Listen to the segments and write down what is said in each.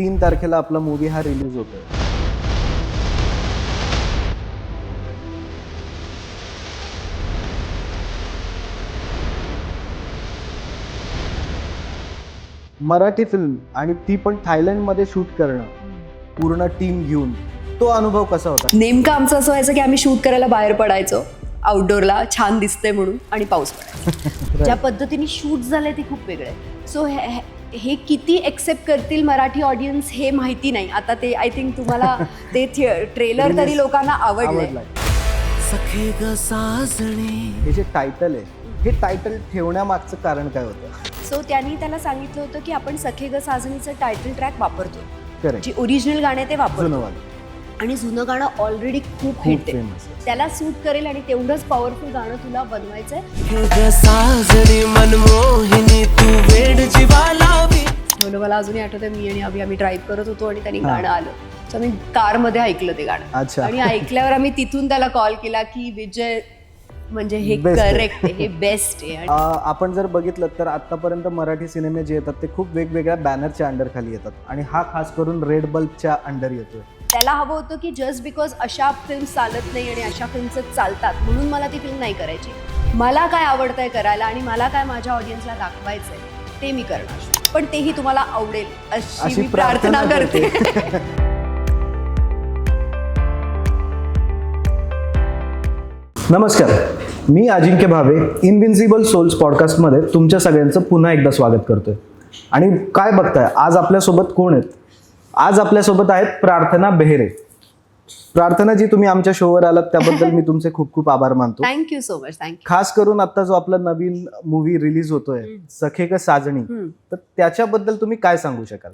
3 तारखेला आपला मूवी हा रिलीज होतोय. मराठी फिल्म आणि ती पण थायलंडमध्ये शूट करणं, पूर्ण टीम घेऊन, तो अनुभव कसा होता? नेमकं आमचं असं व्हायचं की आम्ही शूट करायला बाहेर पडायचो आउटडोअरला, छान दिसतंय म्हणून, आणि पाऊस पडायचा. ज्या पद्धतीने शूट झालंय ते खूप वेगळं आहे. सो हे किती एक्सेप्ट करतील मराठी ऑडियन्स हे माहिती नाही. आता ते आय थिंक तुम्हाला ते ट्रेलर तरी लोकांना आवडलंय. सखे ग साजणी. हे जे टायटल आहे, हे टायटल ठेवण्यामागचं कारण काय होतं? सो त्यांनी त्याला सांगितलं होतं की आपण सखे ग साजणीचं टायटल ट्रॅक वापरतो, करेक्ट, जी ओरिजिनल गाणे ते वापरतो, जुनंवालं. आणि जुनं गाणं ऑलरेडी खूप हिट आहे, फेमस आहे. त्याला सूट करेल आणि तेवढंच पॉवरफुल गाणं तुला बनवायचंय. सखे ग साजणी मनमोहिनी तू वेड जीवा लावी. म्हणून मला अजूनही आठवतं, मी आणि आम्ही ड्राईव्ह करत होतो आणि त्यांनी गाणं आलं, तर आम्ही कारमध्ये ऐकलं ते गाणं. अच्छा. आणि ऐकल्यावर आम्ही तिथून त्याला कॉल केला की विजय, म्हणजे हे Best आहे. करेक्ट आहे, हे बेस्ट आहे. आणि आपण जर बघितलं तर आतापर्यंत मराठी सिनेमे जे येतात ते खूप वेगवेगळ्या बॅनरच्या अंडर खाली येतात, आणि हा खास करून रेड बल्बच्या अंडर येतोय. त्याला हवं होतं की जस्ट बिकॉज अशा फिल्म चालत नाही आणि अशा फिल्मच चालतात म्हणून मला ती फिल्म नाही करायची. मला काय आवडतंय करायला आणि मला काय माझ्या ऑडियन्सला दाखवायचंय ते मी करणार, पण तेही तुम्हाला आवडेल अशी मी प्रार्थना करते. नमस्कार, मी अजिंक्य भावे इनविन्सिबल सोल्स पॉडकास्टमध्ये तुमच्या सगळ्यांचं पुन्हा एकदा स्वागत करतोय. आणि काय बघताय, आज आपल्यासोबत कोण आहेत? आज आपल्यासोबत आहेत प्रार्थना बेहेरे. प्रार्थना जी, तुम्ही आमच्या शोवर आलात त्याबद्दल मी तुमचे खूप खूप आभार मानतो. Thank you so much. थँक्यू. खास करून आता जो आपला नवीन मूवी रिलीज होतोय सखे ग साजणी, तर त्याच्याबद्दल तुम्ही काय सांगू शकाल?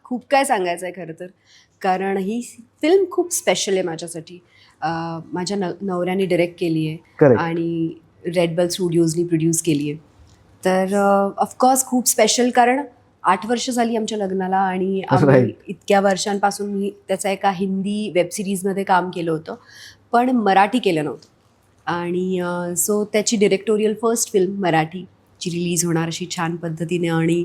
खूप काय सांगायचं आहे खरं तर, कारण ही फिल्म खूप स्पेशल आहे माझ्यासाठी. माझ्या नवऱ्याने डिरेक्ट केली आहे Correct. आणि रेड बल्ब स्टुडिओजनी प्रोड्यूस केली आहे. तर ऑफकोर्स खूप स्पेशल, कारण 8 वर्ष झाली आमच्या लग्नाला आणि आम्ही Right. इतक्या वर्षांपासून मी त्याचा एका हिंदी वेबसिरीजमध्ये काम केलं होतं, पण मराठी केलं नव्हतं. आणि सो त्याची डिरेक्टोरियल फर्स्ट फिल्म मराठी जी रिलीज होणार अशी छान पद्धतीने, आणि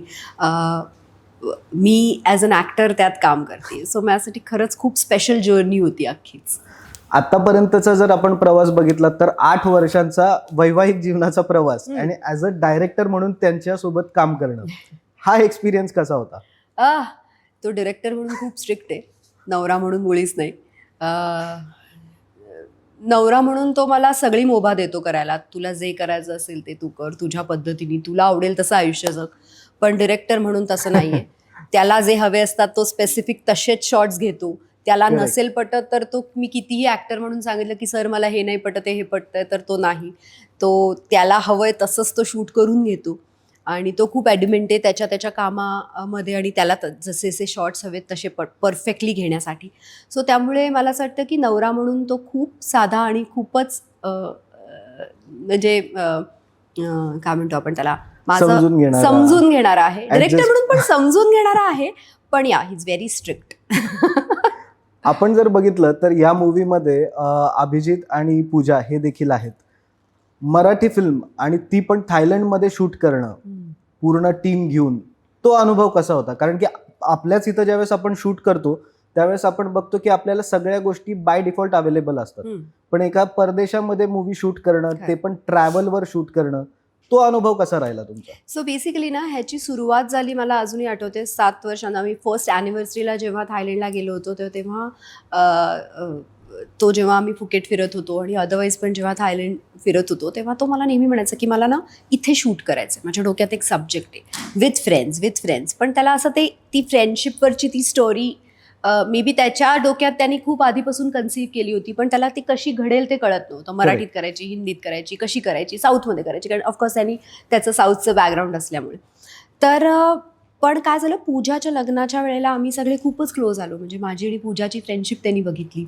मी ॲज अन ॲक्टर त्यात काम करते. सो माझ्यासाठी खरंच खूप स्पेशल जर्नी होती अख्खीच. आतापर्यंतचा जर आपण प्रवास बघितला तर 8 वर्षांचा वैवाहिक जीवनाचा प्रवास आणि ॲज अ डायरेक्टर म्हणून त्यांच्यासोबत काम करणं, हा एक्सपिरियन्स कसा होता? तो डिरेक्टर म्हणून खूप स्ट्रिक्ट आहे, नवरा म्हणून मुळीच नाही. नवरा म्हणून तो मला सगळी मुभा देतो करायला, तुला जे करायचं असेल ते तू कर, तुझ्या पद्धतीने, तुला आवडेल तसं आयुष्य जग. पण डिरेक्टर म्हणून तसं नाही आहे. त्याला जे हवे असतात तो स्पेसिफिक तसेच शॉट्स घेतो. त्याला Correct. नसेल पटत तर तो, मी कितीही ॲक्टर म्हणून सांगितलं की सर मला हे नाही पटत आहे, हे पटतंय, तर तो नाही, तो त्याला हवंय तसंच तो शूट करून घेतो. आणि तो खूप ॲडमेंट आहे त्याच्या कामामध्ये, आणि त्याला जसे शॉर्ट्स हवेत तसे परफेक्टली घेण्यासाठी. सो त्यामुळे मला असं वाटतं की नवरा म्हणून तो खूप साधा आणि खूपच म्हणजे काय म्हणतो आपण त्याला, समजून घेणारा आहे. डिरेक्टर म्हणून पण समजून घेणारा आहे, पण या ही इज व्हेरी स्ट्रिक्ट. आपण जर बघितलं तर या मूवीमध्ये अभिजित आणि पूजा हे देखील आहेत. मराठी फिल्म आणि ती पण थायलंडमध्ये शूट करणं, पूर्ण टीम घेऊन, तो अनुभव कसा होता? कारण की आपल्याच इथं ज्यावेळेस आपण शूट करतो त्यावेळेस आपण बघतो की आपल्याला सगळ्या गोष्टी बाय डिफॉल्ट अवेलेबल असतात, पण एका परदेशामध्ये मूवी शूट करणं, ते पण ट्रॅव्हलवर शूट करणं, तो अनुभव कसा राहिला तुमचा? सो बेसिकली ना, ह्याची सुरुवात झाली, मला अजूनही आठवते, 7 वर्षांना मी फर्स्ट ॲनिव्हर्सरीला जेव्हा थायलंडला गेलो होतो तेव्हा तो जेव्हा आम्ही फुकेट फिरत होतो आणि अदरवाईज पण जेव्हा थायलंड फिरत होतो तेव्हा तो मला नेहमी म्हणायचा की मला ना इथे शूट करायचं, माझ्या डोक्यात एक सब्जेक्ट आहे, विथ फ्रेंड्स. पण त्याला असं ती फ्रेंडशिपवरची ती स्टोरी मे बी त्याच्या डोक्यात त्यांनी खूप आधीपासून कन्सीव्ह केली होती, पण त्याला ती कशी घडेल ते कळत नव्हतं. मराठीत करायची, हिंदीत करायची, कशी करायची, साऊथमध्ये करायची, कारण ऑफकोर्स त्यांनी त्याचं साऊथचं बॅकग्राऊंड असल्यामुळे. तर पण काय झालं, पूजाच्या लग्नाच्या वेळेला आम्ही सगळे खूपच क्लोज आलो. म्हणजे माझी आणि पूजाची फ्रेंडशिप त्यांनी बघितली,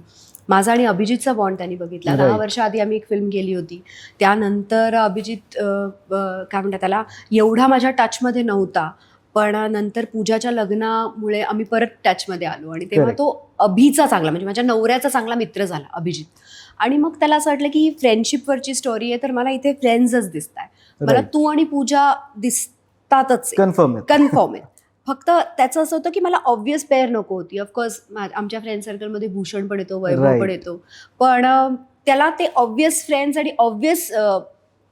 माझा आणि अभिजितचा बॉन्ड त्यांनी बघितला. 10 वर्ष आधी आम्ही एक फिल्म केली होती, त्यानंतर अभिजित काय म्हणतात त्याला एवढा माझ्या टचमध्ये नव्हता, पण नंतर पूजाच्या लग्नामुळे आम्ही परत टचमध्ये आलो आणि तेव्हा तो अभिचा चांगला, म्हणजे माझ्या नवऱ्याचा चांगला मित्र झाला अभिजित. आणि मग त्याला असं वाटलं की ही फ्रेंडशिपवरची स्टोरी आहे, तर मला इथे फ्रेंड्सच दिसत आहे, मला तू आणि पूजा दिसतातच, कन्फर्म आहे. फक्त त्याचं असं होतं की मला ऑब्व्हियस पेअर नको होती. ऑफकोर्स आमच्या फ्रेंड सर्कलमध्ये भूषण पण येतो, वैभव Right. पण येतो, पण त्याला ते ऑब्व्हियस फ्रेंड्स आणि ऑब्व्हियस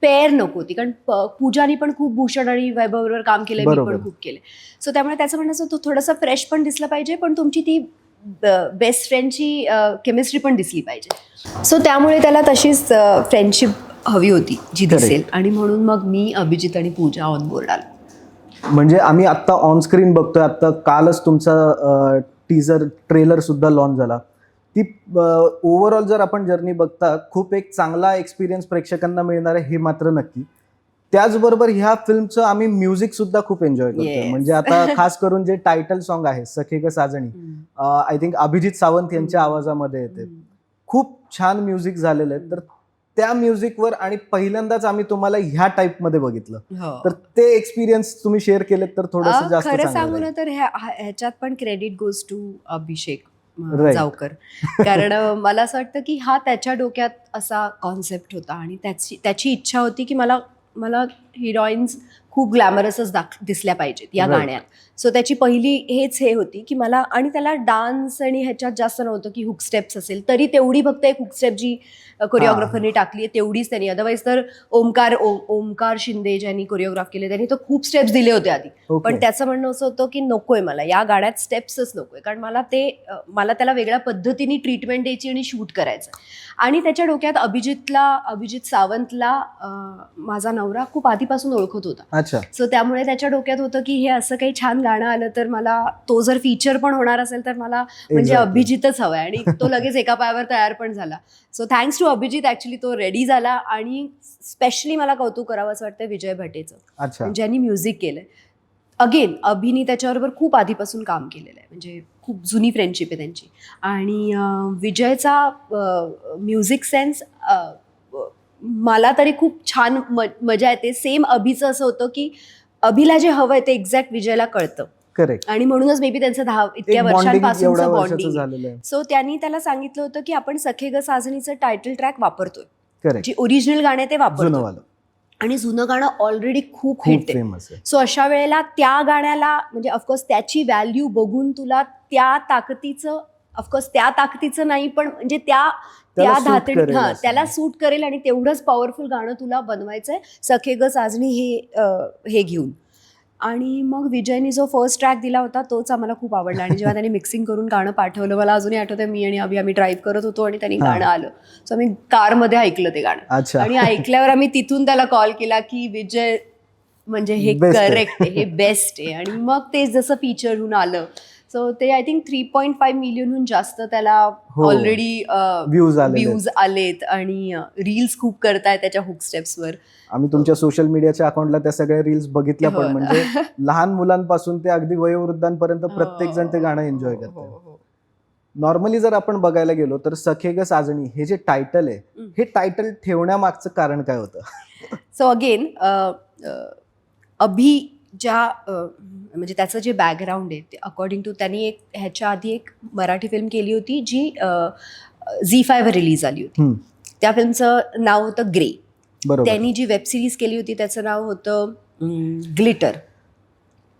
पेअर नको होती. कारण पूजानी पण खूप भूषण आणि वैभवबरोबर काम केलंय, मी बरोबर. पण खूप केलंय. सो त्यामुळे त्याचं म्हणणं असं, तो थोडंसं फ्रेश पण दिसलं पाहिजे, पण तुमची ती बेस्ट फ्रेंडची केमिस्ट्री पण दिसली पाहिजे. सो त्यामुळे त्याला तशीच फ्रेंडशिप हवी होती जी दिसेल, आणि म्हणून मग मी, अभिजित आणि पूजा ऑन बोर्ड आलो. म्हणजे आम्ही आत्ता ऑन स्क्रीन बघतोय, आत्ता कालच तुमचा टीजर ट्रेलर सुद्धा लॉन्च झाला. ती ओव्हरऑल जर आपण जर्नी बघता, खूप एक चांगला एक्सपिरियन्स प्रेक्षकांना मिळणार आहे हे मात्र नक्की. त्याचबरोबर ह्या फिल्मचं आम्ही म्युझिक सुद्धा खूप एन्जॉय करतोय. Yes. म्हणजे आता खास करून जे टायटल सॉन्ग आहे सखे ग साजणी, आय थिंक अभिजित सावंत यांच्या आवाजामध्ये येते. खूप छान म्युझिक झालेलं आहे. तर त्या म्युझिकवर आणि पहिल्यांदाच आम्ही तुम्हाला ह्या टाईपमध्ये बघितलं, तर ते एक्सपिरियन्स तुम्ही शेअर केलेत तर थोडंसं जास्त खरं चांगलं सांगू ना राहील. तर ह्याच्यात पण credit goes to Abhishek Right. Javkar. कारण मला असं वाटतं की हा त्याच्या डोक्यात असा कॉन्सेप्ट होता, आणि त्याची इच्छा होती की मला हिरोईन्स खूप ग्लॅमरसच दिसल्या पाहिजेत या Right. गाण्यात. सो त्याची पहिली हे होती की मला, आणि त्याला डान्स आणि ह्याच्यात जास्त नव्हतं की हुक स्टेप्स असेल, तरी तेवढी फक्त एक हुक स्टेप जी कोरिओग्राफरनी टाकली आहे तेवढीच त्यांनी. अदरवाईज तर ओमकार शिंदे ज्यांनी कोरिओग्राफ केले त्यांनी तर खूप स्टेप्स दिले होते आधी. Okay. पण त्याचं म्हणणं असं होतं की नकोय, मला या गाण्यात स्टेप्सच नकोय, कारण मला त्याला वेगळ्या पद्धतीने ट्रीटमेंट द्यायची आणि शूट करायचं. आणि त्याच्या डोक्यात अभिजित सावंतला माझा नवरा खूप आधीपासून ओळखत होता. अच्छा. सो त्यामुळे त्याच्या डोक्यात होतं की हे असं काही छान गाणं आलं तर मला, तो जर फीचर पण होणार असेल तर मला म्हणजे Exactly. अभिजितच हवाय, आणि तो लगेच एका पायावर तयार पण झाला. So thanks to Abhijit, actually तो रेडी झाला. आणि स्पेशली मला कौतुक करावं असं वाटतं विजय भटेचं, अच्छा. ज्यांनी म्युझिक केलंय. अगेन अभिनी त्याच्याबरोबर खूप आधीपासून काम केलेलं आहे, म्हणजे खूप जुनी फ्रेंडशिप आहे त्यांची. आणि विजयचा म्युझिक सेन्स मला तरी खूप छान मजा येते. सेम अभिचं असं होतं की अभिला जे हवं आहे ते एक्झॅक्ट विजयला कळतं, करेक्ट. आणि म्हणूनच मे बी त्यांचं इतक्या बॉन्डिंग वर्षांपासूनचं एवढ्या वर्षाचं बॉन्डिंग. झालेलं आहे. सो त्यांनी त्याला सांगितलं होतं की आपण सखे ग साजणीचं टायटल ट्रॅक वापरतोय, करेक्ट. जी ओरिजिनल गाणे ते वापरतो, जुनंवालं आणि जुनं गाणं ऑलरेडी खूप खूप हिट आहे. फेमस आहे. सो अशा वेळेला त्या गाण्याला, म्हणजे ऑफकोर्स त्याची व्हॅल्यू बघून तुला त्या ताकदीचं नाही, पण म्हणजे त्या त्याला suit धातडी, करेल हां, असं. त्याला सूट करेल, आणि तेवढंच पॉवरफुल गाणं तुला बनवायचंय सखे ग साजणी हे घेऊन. आणि मग विजयनी जो फर्स्ट ट्रॅक दिला होता तोच आम्हाला खूप आवडला. आणि जेव्हा त्यांनी मिक्सिंग करून गाणं पाठवलं, मला अजूनही आठवतंय, मी आणि आम्ही ड्राईव्ह करत होतो आणि त्यांनी गाणं आलं. सो आम्ही कारमध्ये ऐकलं ते गाणं, अच्छा. आणि ऐकल्यावर आम्ही तिथून त्याला कॉल केला की विजय, म्हणजे हे Best आहे. करेक्ट आहे, हे बेस्ट आहे. आणि मग ते जसं फीचरहून आलं, सो ते आय थिंक 3.5 मिलियनहून जास्त त्याला हो. ऑलरेडी Views आलेले व्ह्यूज आलेत, आणि रील्स खूप करतायत त्याच्या हुक स्टेप्सवर. आम्ही तुमच्या सोशल मीडियाच्या अकाउंटला त्या सगळ्या रील्स बघितल्या हो पण, ना. म्हणजे लहान मुलांपासून ते अगदी वयोवृद्धांपर्यंत प्रत्येक जण ते गाणं एन्जॉय हो, करतात. हो, हो. नॉर्मली जर आपण बघायला गेलो तर सखे ग साजणी हे जे टायटल आहे, हे टायटल ठेवण्यामागचं कारण काय होतं? सो अगेन अभि म्हणजे त्याचं जे बॅकग्राऊंड आहे ते अकॉर्डिंग टू, त्यांनी ह्याच्या आधी एक मराठी फिल्म केली होती जी ZEE5 वर रिलीज आली होती. हम्म. त्या फिल्मचं नाव होतं ग्रे. बरोबर. त्यांनी जी वेब सिरीज केली होती त्याचं नाव होतं glitter.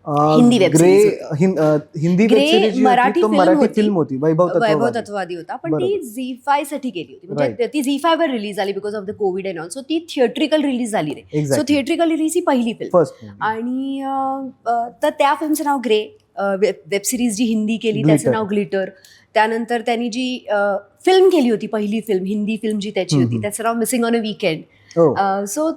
Hindi web grey series Hindi web grey series Marathi film Marathi होती. फिल्म होती, वैभव वैभव तत्ववादी. तत्वादी होता, पण बरोबर. ती ZEE5 साठी केली होती. म्हणजे Right. ती ZEE5 वर रिलीज झाली because of the Covid and all. So ती थिएट्रिकल रिलीज झाली नाही. So Exactly. थिएट्रिकल रिलीज ही पहिली फिल्म. फर्स्ट. आणि तर त्या फिल्मचं नाव ग्रे. वेब सिरीज जी हिंदी केली त्याचं Glitter. नाव ग्लिटर. त्यानंतर त्यांनी जी फिल्म केली होती, पहिली फिल्म, हिंदी फिल्म जी त्याची होती, त्याचं नाव missing on a weekend. So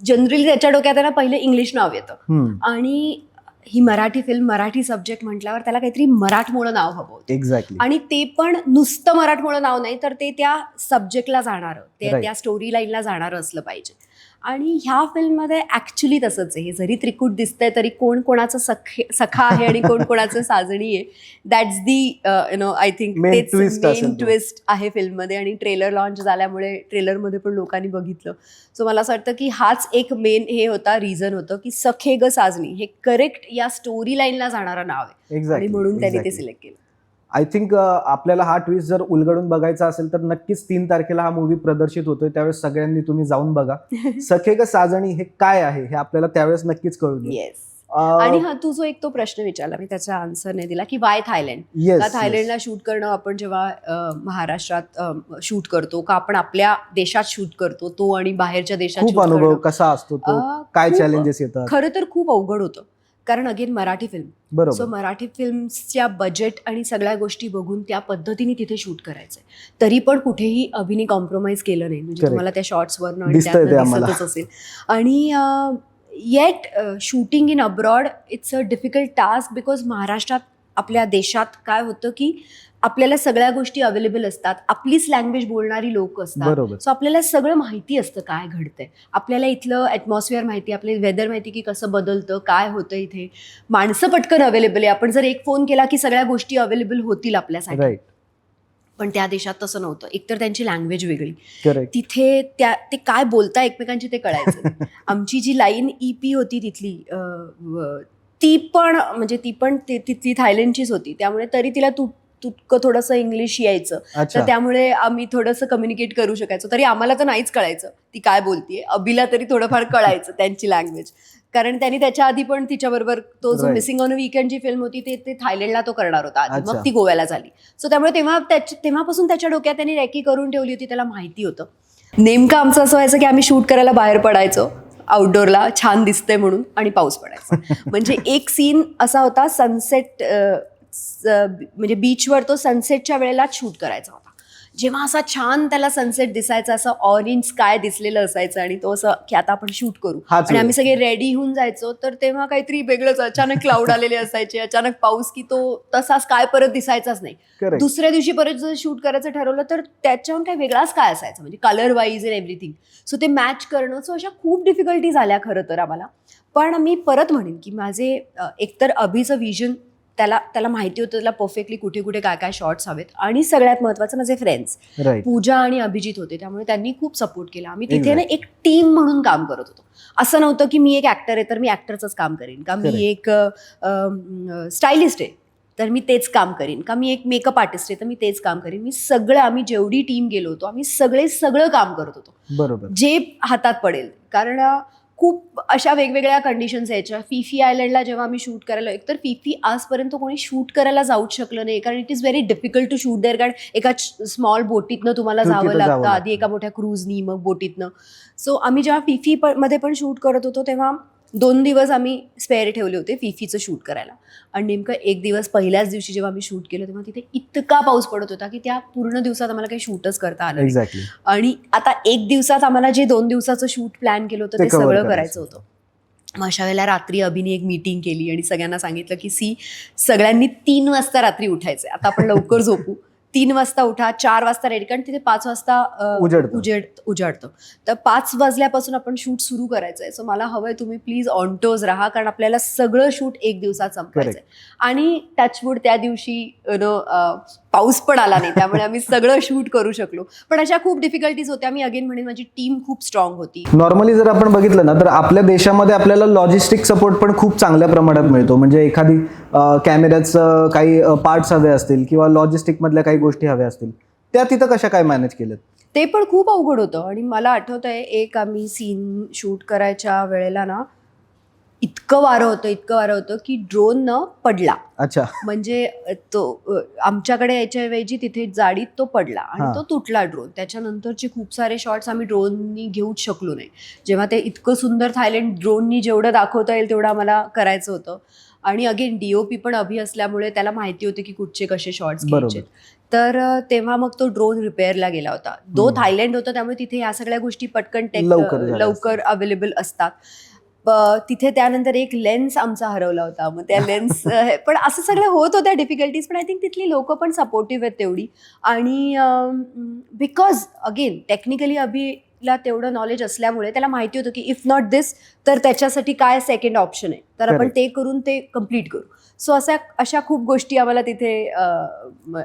generally त्याच्या डोक्यात त्यांना पहिले इंग्लिश नाव येतं, आणि ही मराठी फिल्म, मराठी सब्जेक्ट म्हटल्यावर त्याला काहीतरी मराठमोळं नाव हवं होतं. एक्झॅक्टली. आणि ते पण नुसतं मराठमोळं नाव नाही, तर ते त्या सब्जेक्टला जाणारं, Right. त्या स्टोरी लाईनला जाणारं असलं पाहिजे. आणि ह्या फिल्ममध्ये ऍक्च्युली तसंच आहे. हे जरी त्रिकूट दिसतंय तरी कोण कोणाचं सखा आहे आणि कोण कोणाचं साजणी आहे, that's the I think Main तेच twist असेल मेन तो. ट्विस्ट आहे फिल्ममध्ये. आणि ट्रेलर लॉन्च झाल्यामुळे ट्रेलरमध्ये पण लोकांनी बघितलं. सो मला असं वाटतं की हाच एक मेन हे होता, रिझन होतं की सखे ग साजणी हे करेक्ट या स्टोरी लाईनला जाणारं नाव आहे, आणि म्हणून त्यांनी ते सिलेक्ट केलं. आय थिंक आपल्याला हा ट्विस्ट जर उलगडून बघायचा असेल तर नक्कीच 3 तारखेला हा मूवी प्रदर्शित होतोय, त्यावेळेस सगळ्यांनी तुम्ही जाऊन बघा. सखे ग साजणी हे काय आहे हे आपल्याला त्यावेळेस नक्कीच कळून येईल. येस. आणि हा तू जो एक तो प्रश्न विचारला मी त्याचा आन्सर नाही दिला की वाय थायलंड. का थायलंडला शूट करणं आपण जेव्हा महाराष्ट्रात शूट करतो का आपण आपल्या देशात शूट करतो तो आणि बाहेरच्या देशात खूप shoot अनुभव करणं, कसा असतो तो, काय खूप- चॅलेंजेस येतात? खरं तर खूप अवघड होतं कारण अगेन मराठी फिल्म. सो बरोबर. मराठी फिल्म्सच्या बजेट आणि सगळ्या गोष्टी बघून त्या पद्धतीने तिथे शूट करायचंय. तरी पण कुठेही अभिनय कॉम्प्रोमाइज केलं नाही म्हणजे Correct. तुम्हाला त्या शॉर्ट्सवरनं आणि दिसतंय ते त्यातनं आम्हाला. दिसतच असेल. आणि eight shooting in abroad it's a difficult task because महाराष्ट्रात आपल्या देशात काय होतं की आपल्याला सगळ्या गोष्टी अवेलेबल असतात, आपलीच लँग्वेज बोलणारी लोक असतात. बरोबर. सो आपल्याला सगळं माहिती असतं काय घडतंय, आपल्याला इथलं ॲटमॉस्फिअर माहिती, आपले वेदर माहिती की कसं बदलतं, काय होतं इथे, माणसं पटकन अवेलेबल आहे. आपण जर एक फोन केला की सगळ्या गोष्टी अवेलेबल होतील आपल्यासाठी. राईट. पण त्या देशात तसं नव्हतं. एकतर त्यांची लँग्वेज वेगळी, करेक्ट. तिथे ते काय बोलता एकमेकांची ते कळायचं नाही. आमची जी लाईन EP होती तिथली ती पण तिथली थायलंडचीच होती, त्यामुळे तरी तिला तुटकं थोडंसं इंग्लिश यायचं. अच्छा. तर त्यामुळे आम्ही थोडंसं कम्युनिकेट करू शकायचो. तरी आम्हाला तर नाहीच कळायचं ती काय बोलतीये. अभिला तरी थोडंफार कळायचं त्यांची लँग्वेज, कारण त्यांनी त्याच्या आधी पण तिच्याबरोबर तो जो Right. Missing on a weekend जी फिल्म होती ते थायलंडला तो करणार होता आधी, अच्छा. मग ती गोव्याला झाली. सो त्यामुळे तेव्हापासून त्याच्या डोक्यात त्यांनी रॅकी करून ठेवली होती, त्याला माहिती होतं. नेमकं आमचं असं व्हायचं की आम्ही शूट करायला बाहेर पडायचो आउटडोअरला, छान दिसतंय म्हणून, आणि पाऊस पडायचा. म्हणजे एक सीन असा होता सनसेट, म्हणजे बीचवर तो सनसेटच्या वेळेला शूट करायचा होता, जेव्हा असा छान त्याला सनसेट दिसायचा, असं ऑरेंज स्काय दिसलेलं असायचं आणि तो असं की आता आपण शूट करू. हाच आणि वेळ. आम्ही सगळे रेडी होऊन जायचो, तर तेव्हा काहीतरी वेगळंच अचानक क्लाउड आलेले असायचे, अचानक पाऊस, की तो तसा स्काय परत दिसायचाच नाही. करेक्ट. दुसऱ्या दिवशी परत जर शूट करायचं ठरवलं तर त्याच्याहून काही वेगळाच काय असायचं, म्हणजे colour wise and everything. So ते मॅच करणं, सो अशा खूप डिफिकल्टी झाल्या खरं तर आम्हाला. पण मी परत म्हणेन की माझे एकतर अभिचं विजन, त्याला माहिती होतं त्याला परफेक्टली कुठे कुठे काय काय शॉट्स हवेत, आणि सगळ्यात महत्त्वाचं माझे फ्रेंड्स राईट. पूजा आणि अभिजित होते, त्यामुळे त्यांनी खूप सपोर्ट केला. आम्ही तिथे ना एक टीम म्हणून काम करत होतो. असं नव्हतं की मी एक ऍक्टर आहे तर मी ऍक्टरचंच काम करेन, का Correct. मी एक स्टायलिस्ट आहे तर मी तेच काम करीन, का मी एक मेकअप आर्टिस्ट आहे तर मी तेच काम करीन. आम्ही जेवढी टीम गेलो होतो आम्ही सगळं काम करत होतो, बरोबर. जे हातात पडेल. कारण खूप अशा वेगवेगळ्या कंडिशन्स यायच्या. फिफी आयलंडला जेव्हा आम्ही शूट करायला, एकतर फिफी आजपर्यंत कोणी शूट करायला जाऊच शकलं नाही, कारण it is very difficult to shoot there, कारण एका स्मॉल बोटीतनं तुम्हाला तिथं जावं जावं लागतं, लागतं. आधी एका मोठ्या क्रूजनी, मग बोटीतनं. सो आम्ही जेव्हा फिफी मध्ये पण शूट करत होतो तेव्हा 2 दिवस आम्ही स्पेअर ठेवले होते फिफीचं शूट करायला. आणि नेमकं एक दिवस, पहिल्याच दिवशी जेव्हा आम्ही शूट केलं तेव्हा तिथे इतका पाऊस पडत होता की त्या पूर्ण दिवसात आम्हाला काही शूटच करता आलं नाही. एक्झॅक्टली. आणि आता 1 दिवसात आम्हाला जे 2 दिवसाचं शूट प्लॅन केलं होतं ते ते cover सगळं करायचं. करायचं होतं. मग अशा वेळेला रात्री अभिने एक मीटिंग केली आणि सगळ्यांना सांगितलं की सगळ्यांनी 3 वाजता रात्री उठायचंय, आता आपण लवकर झोपू, 3 वाजता उठा, 4 वाजता रेडी, कारण तिथे 5 वाजता उजाडतं. तर 5 वाजल्यापासून आपण शूट सुरू करायचंय. सो मला हवंय तुम्ही प्लीज ऑन टोज राहा, कारण आपल्याला सगळं शूट 1 दिवसात संपवायचंय. आणि टचवूड त्या दिवशी पाऊस पण आला नाही, त्यामुळे आम्ही सगळं शूट करू शकलो. पण अशा खूप डिफिकल्टीज होत्या. मी अगेन म्हणेन माझी टीम खूप स्ट्रॉंग होती. नॉर्मली जर आपण बघितलं ना तर आपल्या देशामध्ये आपल्याला लॉजिस्टिक सपोर्ट पण खूप चांगल्या प्रमाणात मिळतो. म्हणजे एखादी कॅमेऱ्याचं काही पार्ट्स हवे असतील किंवा लॉजिस्टिक मधल्या काही गोष्टी हव्या असतील, त्या तिथं कशा काय मॅनेज केल्यात? ते पण खूप अवघड होतं. आणि मला आठवतंय एक आम्ही सीन शूट करायच्या वेळेला ना इतकं वारं होतं की ड्रोन न पडला. अच्छा. म्हणजे तो आमच्याकडे यायच्या ऐवजी तिथे जाडीत तो पडला आणि हा. तो तुटला ड्रोन. त्याच्यानंतरचे खूप सारे शॉट्स आम्ही ड्रोननी घेऊच शकलो नाही, जेव्हा ते इतकं सुंदर थायलंड ड्रोननी जेवढं दाखवता येईल तेवढं आम्हाला करायचं होतं. आणि अगेन DOP पण अभि असल्यामुळे त्याला माहिती होते की कुठचे कसे शॉट्स घ्यायचे. तर तेव्हा मग तो ड्रोन रिपेअरला गेला होता. थायलंड होतं त्यामुळे तिथे ह्या सगळ्या गोष्टी पटकन लवकर अवेलेबल असतात. तिथे त्यानंतर एक लेन्स आमचा हरवला होता, मग त्या लेन्स पण असं सगळं होत होत्या डिफिकल्टीज. पण आय थिंक तिथली लोक पण सपोर्टिव्ह आहेत तेवढी. आणि बिकॉज अगेन टेक्निकली अभिला तेवढं नॉलेज असल्यामुळे त्याला माहिती होतं की इफ नॉट दिस तर त्याच्यासाठी काय सेकंड ऑप्शन आहे, तर आपण ते करून ते कम्प्लीट करू. सो अशा खूप गोष्टी आम्हाला तिथे